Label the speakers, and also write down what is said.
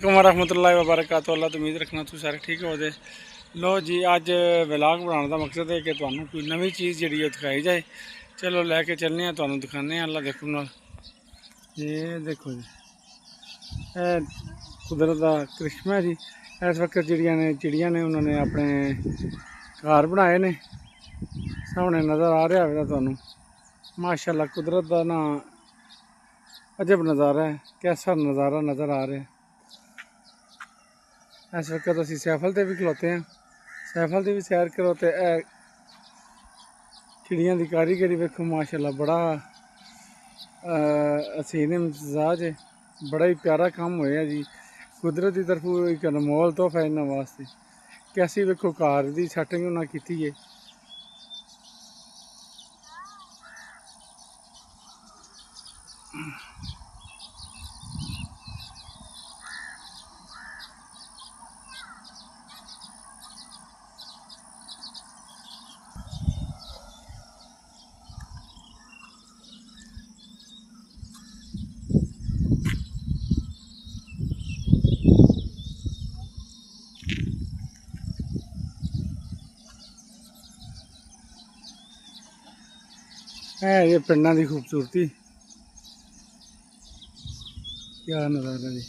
Speaker 1: वालेकुम वरहमतुल्लाहि वबरकातुहू। अल्लाह तो उम्मीद रखना तुम सारे ठीक हो दे। लो जी, अज व्लॉग बनाने का मकसद है कि तुहानू कोई नवी चीज़ जी दिखाई जाए। चलो लैके चलने तुहानू दिखाने। अल्लाह देखो ना, ये देखो जी, कुदरत का करिश्मा है जी। इस वक्त चिड़िया ने उन्होंने अपने घर बनाए ने, सामने नज़र आ रहा है तुहानू। माशाअल्लाह कुदरत का ना अजब नज़ारा है, कैसा नज़ारा नज़र आ रहा है। इस वक्त असी सैफल से भी खलोते हैं, सैफल से भी सैर करो तो चिड़िया की कारीगरी वेखो माशाअल्लाह, बड़ा हसीन मिजाज है, बड़ा ही प्यारा काम होया जी। कुदरत की तरफों एक अनमोल तोहफा है इन्होंने वास्ते। कैसी वेखो घर की सैटिंग उन्हें की है। है ये पिंडा की खूबसूरती, क्या नज़ारा जी।